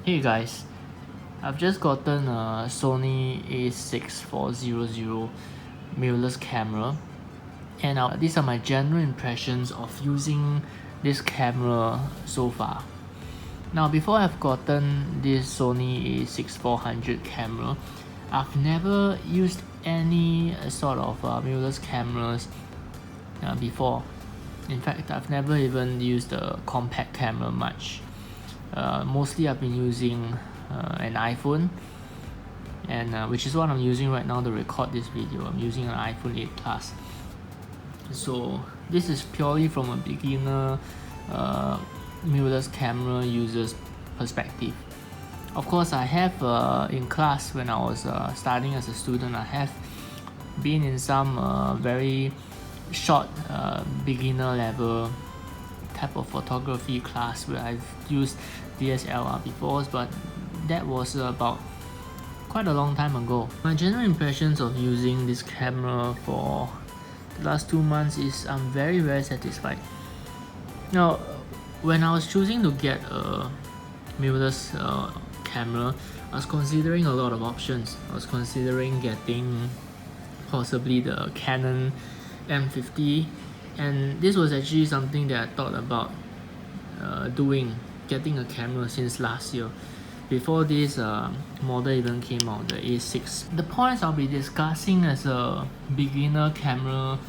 Hey guys, I've just gotten a Sony A6400 mirrorless camera, and these are my general impressions of using this camera so far. Now, before I've gotten this Sony A6400 camera, I've never used any sort of mirrorless cameras before. In fact, I've never even used a compact camera much. Mostly I've been using an iPhone, and which is what I'm using right now to record this video. I'm using an iPhone 8 Plus. So this is purely from a beginner mirrorless camera user's perspective. Of course, I have in class when I was studying as a student, I have been in some very short beginner level type of photography class where I've used DSLR before, but that was about quite a long time ago. My general impressions of using this camera for the last 2 months is I'm very satisfied. Now, when I was choosing to get a mirrorless camera, I was considering a lot of options. I was considering getting possibly the Canon M50, and this was actually something that I thought about getting a camera since last year, before this model even came out, the A6. The points I'll be discussing as a beginner camera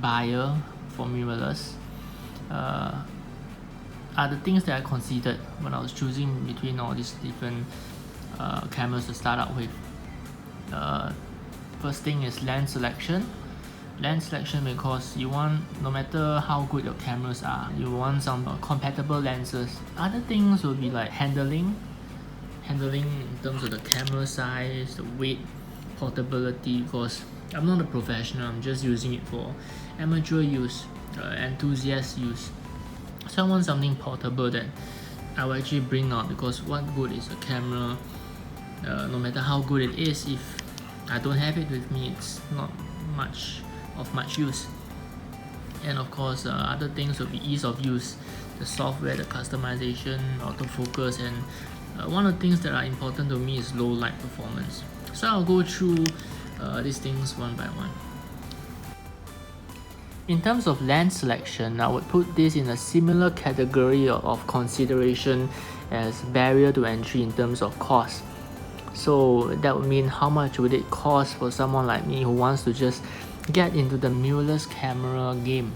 buyer for mirrorless are the things that I considered when I was choosing between all these different cameras to start out with. First thing is lens selection. Lens selection because you want, no matter how good your cameras are, you want some compatible lenses. Other things will be like handling in terms of the camera size, the weight, portability, because I'm not a professional, I'm just using it for amateur use, enthusiast use. So I want something portable that I will actually bring out, because what good is a camera, no matter how good it is, if I don't have it with me, it's not of much use. And of course, other things will be ease of use, the software, the customization, autofocus, and one of the things that are important to me is low light performance. So I'll go through these things one by one. In terms of lens selection, I would put this in a similar category of consideration as barrier to entry in terms of cost. So that would mean how much would it cost for someone like me who wants to just get into the mirrorless camera game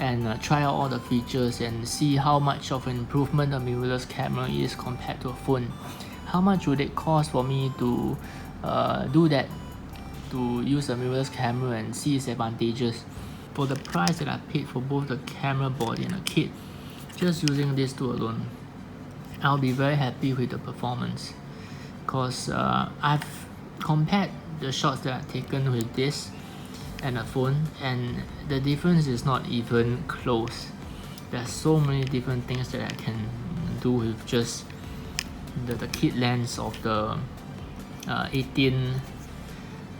and try out all the features and see how much of an improvement a mirrorless camera is compared to a phone. How much would it cost for me to do that, to use a mirrorless camera and see its advantages? For the price that I paid for both the camera body and the kit, just using these two alone, I'll be very happy with the performance, because I've compared the shots that I've taken with this and a phone, and the difference is not even close. There's so many different things that I can do with just the kit lens of the 18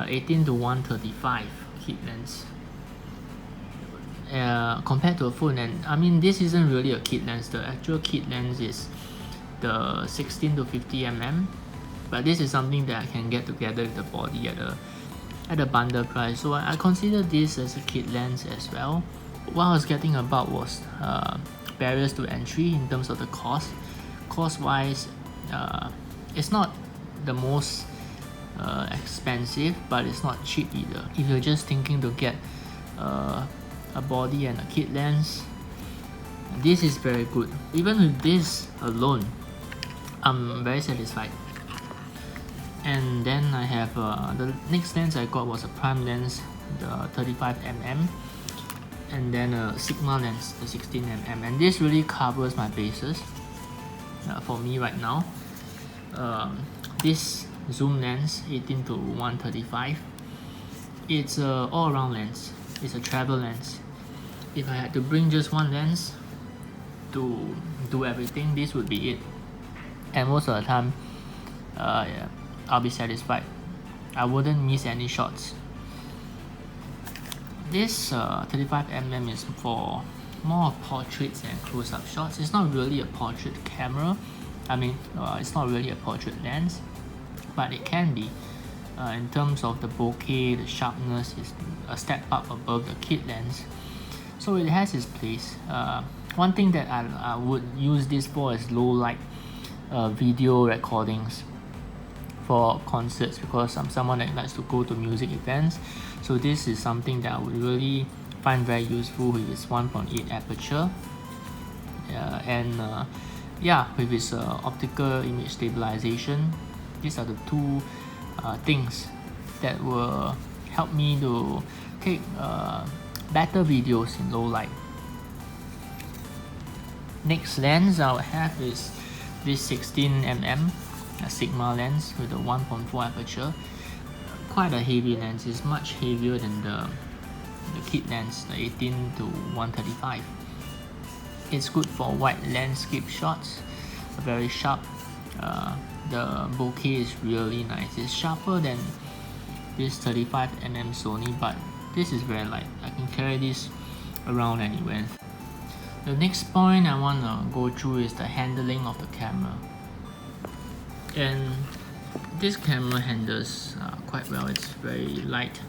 to 135 kit lens compared to a phone. And I mean, this isn't really a kit lens. The actual kit lens is the 16 to 50 mm, but this is something that I can get together with the body at a bundle price. So I consider this as a kit lens as well. What I was getting about was barriers to entry in terms of the cost. Cost wise, it's not the most expensive, but it's not cheap either. If you're just thinking to get a body and a kit lens, this is very good. Even with this alone, I'm very satisfied. And then I have the next lens I got was a prime lens, the 35mm, and then a Sigma lens, the 16mm, and this really covers my bases for me right now. This zoom lens, 18 to 135, it's an all-around lens. It's a travel lens. If I had to bring just one lens to do everything, this would be it, and most of the time I'll be satisfied. I wouldn't miss any shots. This 35mm is for more of portraits and close-up shots. It's not really a portrait camera. I mean, it's not really a portrait lens, but it can be. In terms of the bokeh, the sharpness is a step up above the kit lens, so it has its place. One thing that I would use this for is low light video recordings for concerts, because I'm someone that likes to go to music events. So this is something that I would really find very useful with its 1.8 aperture, and with its optical image stabilization. These are the two things that will help me to take better videos in low light. Next lens I'll have is this 16mm Sigma lens with a 1.4 aperture. Quite a heavy lens. It's much heavier than the kit lens, the 18 to 135. It's good for wide landscape shots, very sharp. The bokeh is really nice. It's sharper than this 35mm Sony, but this is very light. I can carry this around anywhere. The next point I want to go through is the handling of the camera. And this camera handles quite well. It's very light.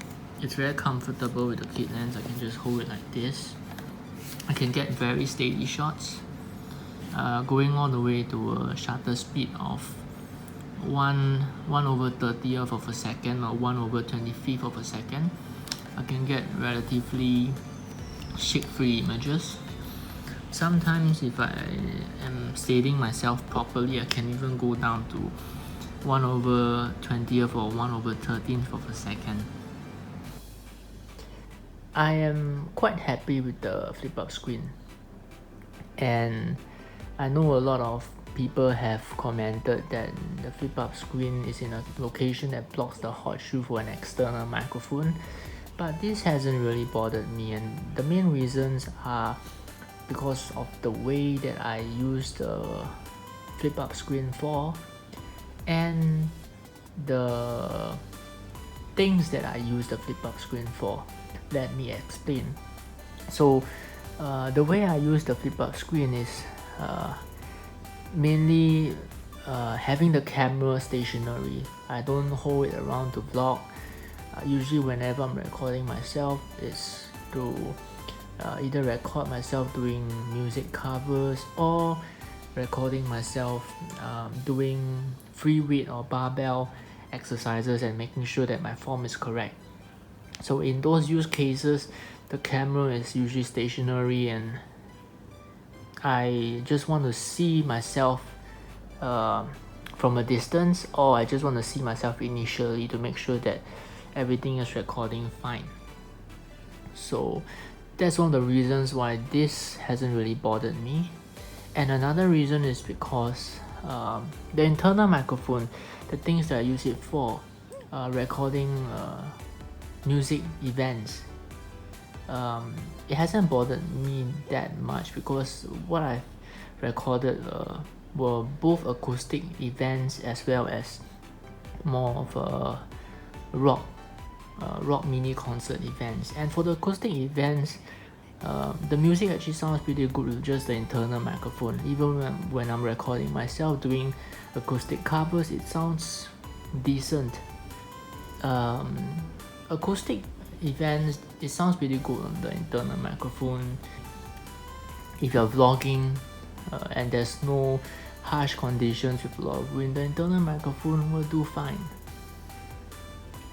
It's very comfortable with the kit lens. I can just hold it like this. I can get very steady shots, going all the way to a shutter speed of 1/30th of a second or 1/25th of a second. I can get relatively shake-free images. Sometimes if I am steadying myself properly, I can even go down to 1/20th or 1/13th of a second. I am quite happy with the flip-up screen, and I know a lot of people have commented that the flip-up screen is in a location that blocks the hot shoe for an external microphone, but this hasn't really bothered me, and the main reasons are because of the way that I use the flip-up screen for, and the things that I use the flip-up screen for. Let me explain. So the way I use the flip-up screen is mainly having the camera stationary. I don't hold it around to vlog. Usually whenever I'm recording myself, it's to either record myself doing music covers or recording myself doing free weight or barbell exercises and making sure that my form is correct. So in those use cases, the camera is usually stationary, and I just want to see myself from a distance, or I just want to see myself initially to make sure that everything is recording fine. So that's one of the reasons why this hasn't really bothered me. And another reason is because the internal microphone, the things that I use it for, recording music events, it hasn't bothered me that much, because what I've recorded were both acoustic events as well as more of a rock mini concert events. And for the acoustic events, the music actually sounds pretty good with just the internal microphone. Even when I'm recording myself doing acoustic covers, it sounds decent. Acoustic events, it sounds pretty good on the internal microphone. If you're vlogging and there's no harsh conditions with a lot of wind, the internal microphone will do fine.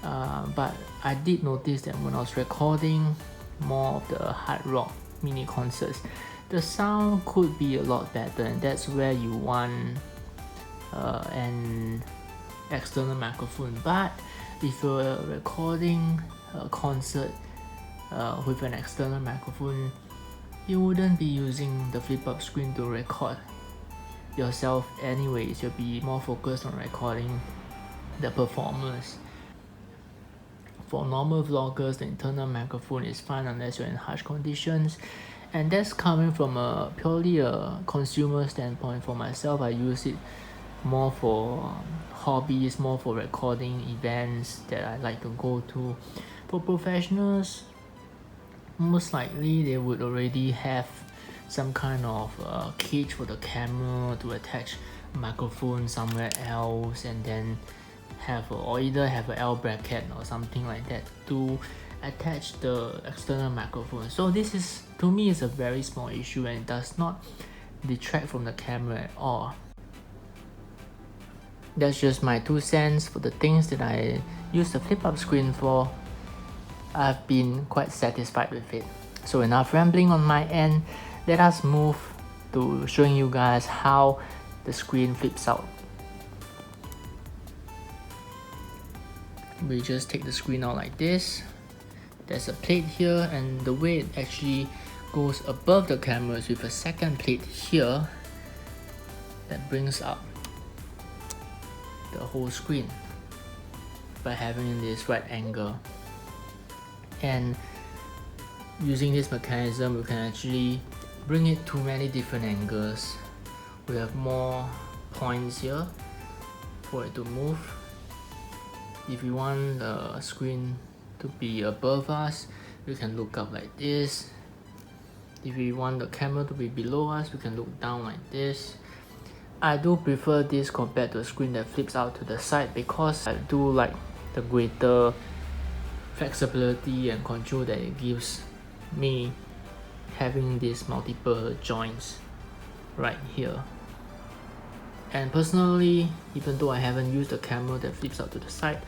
But I did notice that when I was recording more of the hard rock mini concerts, the sound could be a lot better, and that's where you want an external microphone. But if you're recording a concert with an external microphone, you wouldn't be using the flip-up screen to record yourself anyways. You'll be more focused on recording the performers. For normal vloggers, the internal microphone is fine unless you're in harsh conditions, and that's coming from a purely a consumer standpoint. For myself, I use it more for hobbies, more for recording events that I like to go to. For professionals, most likely they would already have some kind of cage for the camera to attach a microphone somewhere else, and then or either have a L bracket or something like that to attach the external microphone. So this is, to me, is a very small issue, and it does not detract from the camera at all. That's just my 2 cents for the things that I use the flip up screen for. I've been quite satisfied with it. So enough rambling on my end, let us move to showing you guys how the screen flips out. We just take the screen out like this. There's a plate here, and the way it actually goes above the camera is with a second plate here that brings up the whole screen by having this right angle. And using this mechanism, we can actually bring it to many different angles. We have more points here for it to move. If we want the screen to be above us, we can look up like this. If we want the camera to be below us, we can look down like this. I do prefer this compared to a screen that flips out to the side, because I do like the greater flexibility and control that it gives me having these multiple joints right here. And personally, even though I haven't used a camera that flips out to the side,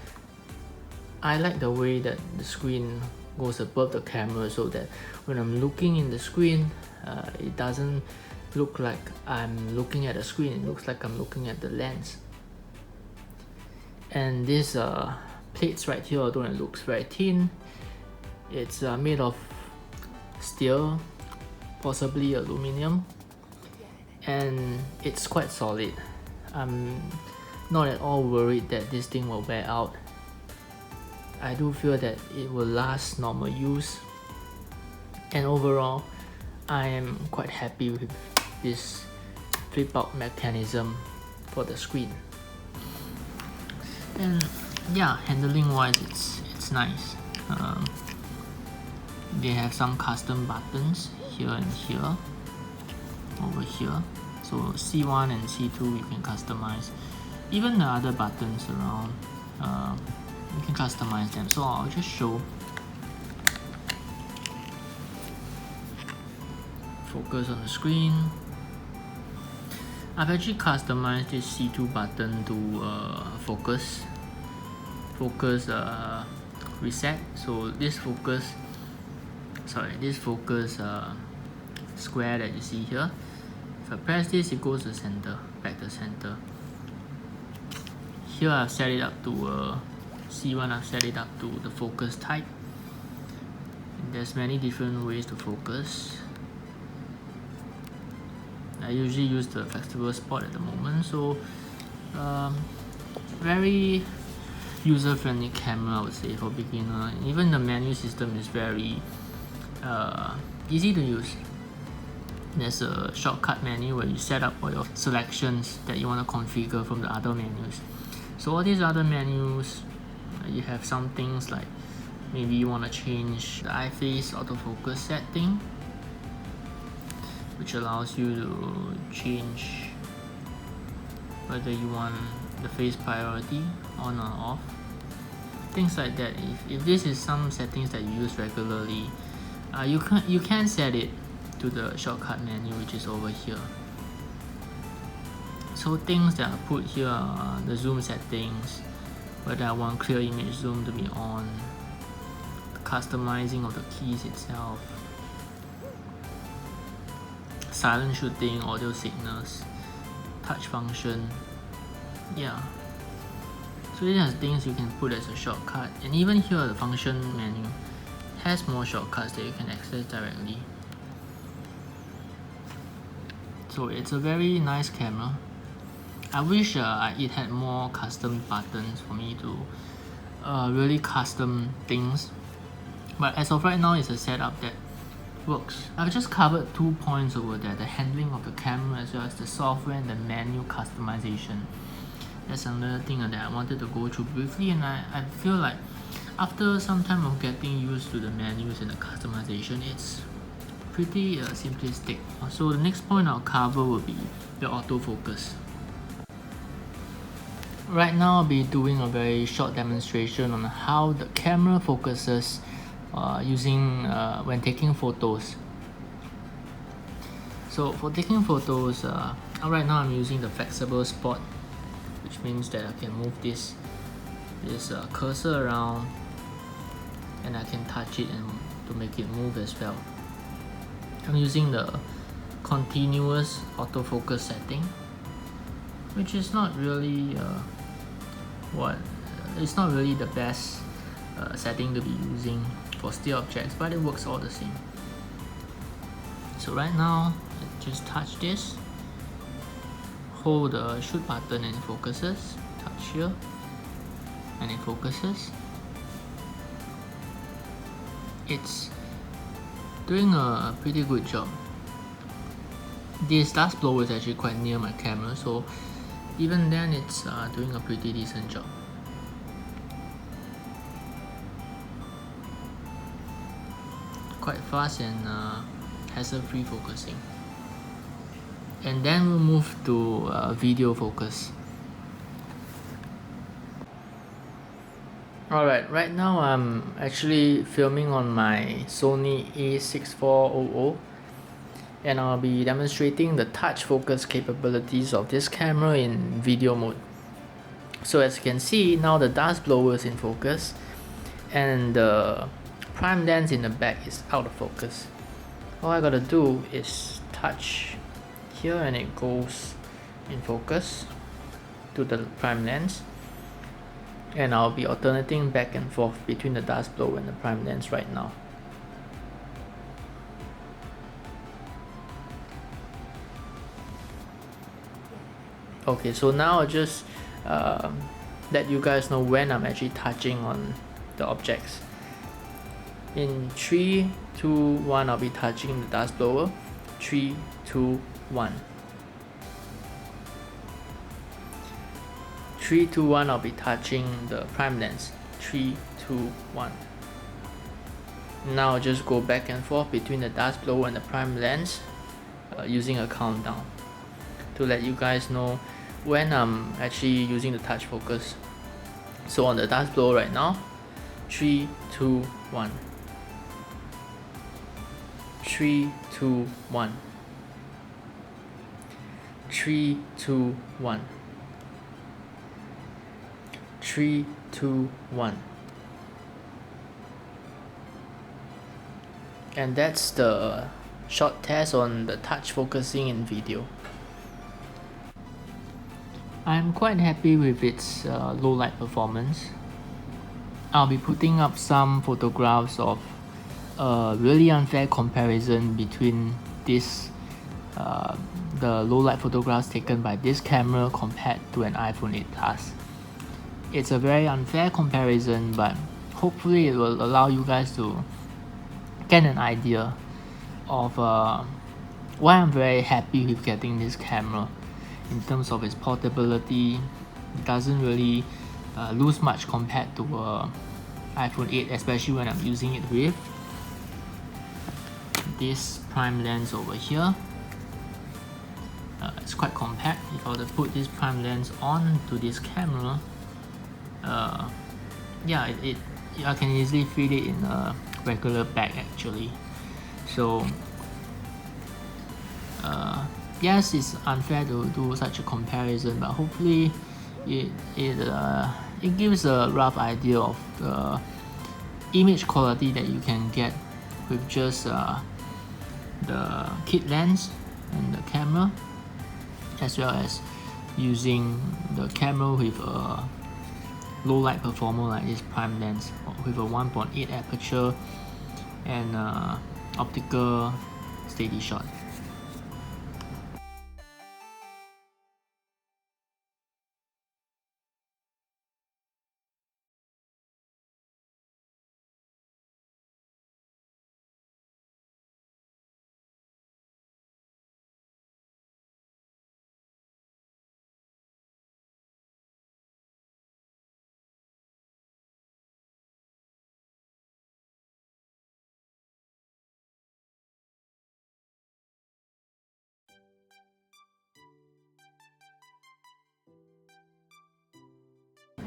I like the way that the screen goes above the camera, so that when I'm looking in the screen, it doesn't look like I'm looking at the screen, it looks like I'm looking at the lens. And these plates right here, although it looks very thin, it's made of steel, possibly aluminum, and it's quite solid. I'm not at all worried that this thing will wear out. I do feel that it will last normal use, and overall I am quite happy with this flip out mechanism for the screen. And yeah, handling wise, it's nice. They have some custom buttons here and here, over here. So C1 and C2 you can customize. Even the other buttons around, you can customize them. So I'll just show. Focus on the screen. I've actually customized this C2 button to focus reset. So this focus square that you see here, if I press this, it goes to center, back to center. Here I've set it up to C1, I've set it up to the focus type. And there's many different ways to focus. I usually use the flexible spot at the moment, so very user-friendly camera, I would say, for beginner. Even the menu system is very easy to use. There's a shortcut menu where you set up all your selections that you want to configure from the other menus. So all these other menus, you have some things like maybe you want to change the eye face autofocus setting, which allows you to change whether you want the face priority on or off, things like that. If this is some settings that you use regularly, you can set it to the shortcut menu, which is over here. So things that I put here are the zoom settings, whether I want clear image zoom to be on, the customizing of the keys itself, silent shooting, audio signals, touch function. Yeah. So these are things you can put as a shortcut, and even here the function menu has more shortcuts that you can access directly. So it's a very nice camera. I wish it had more custom buttons for me to really custom things, but as of right now, it's a setup that works. I've just covered 2 points over there: the handling of the camera as well as the software and the menu customization. That's another thing that I wanted to go through briefly, and I feel like after some time of getting used to the menus and the customization, it's pretty simplistic. So the next point I'll cover will be the autofocus. Right now I'll be doing a very short demonstration on how the camera focuses when taking photos. So for taking photos, right now I'm using the flexible spot, which means that I can move this cursor around and I can touch it and to make it move as well. I'm using the continuous autofocus setting, which is not really it's not really the best setting to be using for still objects, but it works all the same. So right now, just touch this, hold the shoot button and it focuses, touch here and it focuses. It's doing a pretty good job. This dust blower is actually quite near my camera, so even then it's doing a pretty decent job. Quite fast and hassle-free focusing. And then we'll move to video focus. Alright, right now I'm actually filming on my Sony A6400 and I'll be demonstrating the touch focus capabilities of this camera in video mode. So as you can see, now the dust blower is in focus and the prime lens in the back is out of focus. All I gotta do is touch here and it goes in focus to the prime lens, and I'll be alternating back and forth between the dust blower and the prime lens right now. Okay, so now I'll just let you guys know when I'm actually touching on the objects. In 3, 2, 1, I'll be touching the dust blower. 3, 2, 1. 3, 2, 1, I'll be touching the prime lens. 3, 2, 1. Now I'll just go back and forth between the dust blower and the prime lens using a countdown to let you guys know when I'm actually using the touch focus. So on the dust blower right now, 3, 2, 1. 3, 2, 1. 3, 2, 1. 3, 2, 1. And that's the short test on the touch focusing in video. I'm quite happy with its low light performance. I'll be putting up some photographs of a really unfair comparison between the low light photographs taken by this camera compared to an iPhone 8 Plus. It's a very unfair comparison, but hopefully it will allow you guys to get an idea of why I'm very happy with getting this camera. In terms of its portability, it doesn't really lose much compared to iPhone 8, especially when I'm using it with this prime lens over here. It's quite compact. If I were to put this prime lens on to this camera, yeah, I can easily fit it in a regular bag actually. So yes, it's unfair to do such a comparison, but hopefully it gives a rough idea of the image quality that you can get with just the kit lens and the camera, as well as using the camera with a low light performer like this prime lens with a 1.8 aperture and optical steady shot.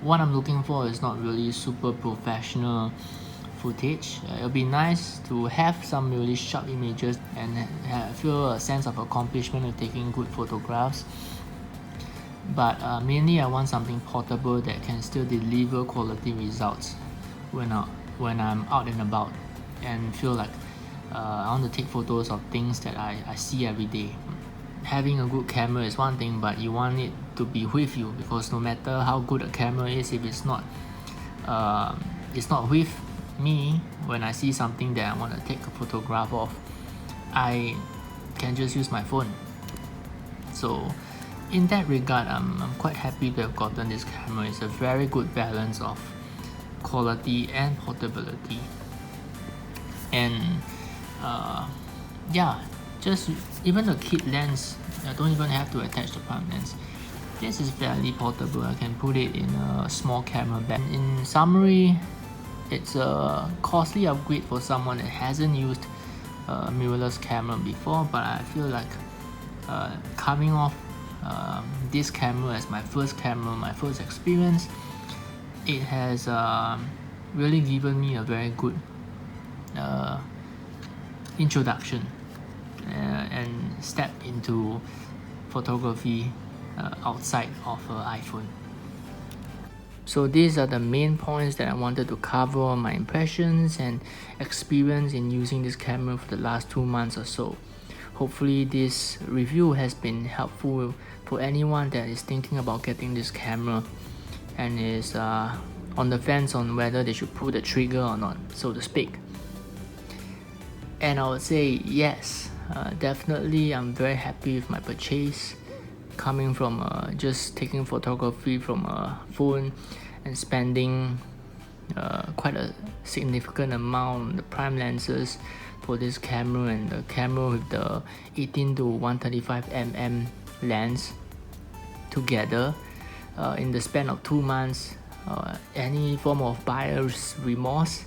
what I'm looking for is not really super professional footage. It'll be nice to have some really sharp images and feel a sense of accomplishment with taking good photographs. But mainly I want something portable that can still deliver quality results when I'm out and about and feel like I want to take photos of things that I see every day. Having a good camera is one thing, but you want it to be with you, because no matter how good a camera is, if it's not with me when I see something that I want to take a photograph of, I can just use my phone. So in that regard, I'm quite happy to have gotten this camera. It's a very good balance of quality and portability. And yeah, just even the kit lens, I don't even have to attach the prime lens. This is fairly portable. I can put it in a small camera bag. In summary, it's a costly upgrade for someone that hasn't used a mirrorless camera before, but I feel like coming off this camera as my first camera, my first experience, it has really given me a very good introduction and step into photography outside of iPhone. So these are the main points that I wanted to cover on my impressions and experience in using this camera for the last 2 months or so. Hopefully this review has been helpful for anyone that is thinking about getting this camera and is on the fence on whether they should pull the trigger or not, so to speak. And I would say yes, definitely I'm very happy with my purchase, coming from just taking photography from a phone and spending quite a significant amount on the prime lenses for this camera and the camera with the 18 to 135mm lens together in the span of 2 months. Any form of buyer's remorse?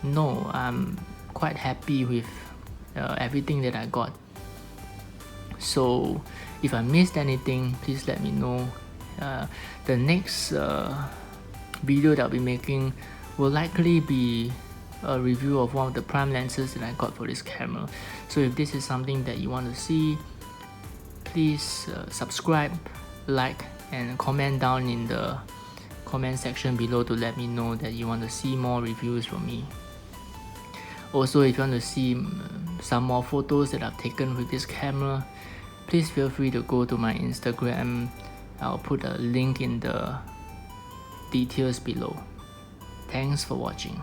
No, I'm quite happy with everything that I got. So if I missed anything, please let me know. The next video that I'll be making will likely be a review of one of the prime lenses that I got for this camera. So if this is something that you want to see, please subscribe, like, and comment down in the comment section below to let me know that you want to see more reviews from me. Also, if you want to see some more photos that I've taken with this camera, please feel free to go to my Instagram. I'll put a link in the details below. Thanks for watching.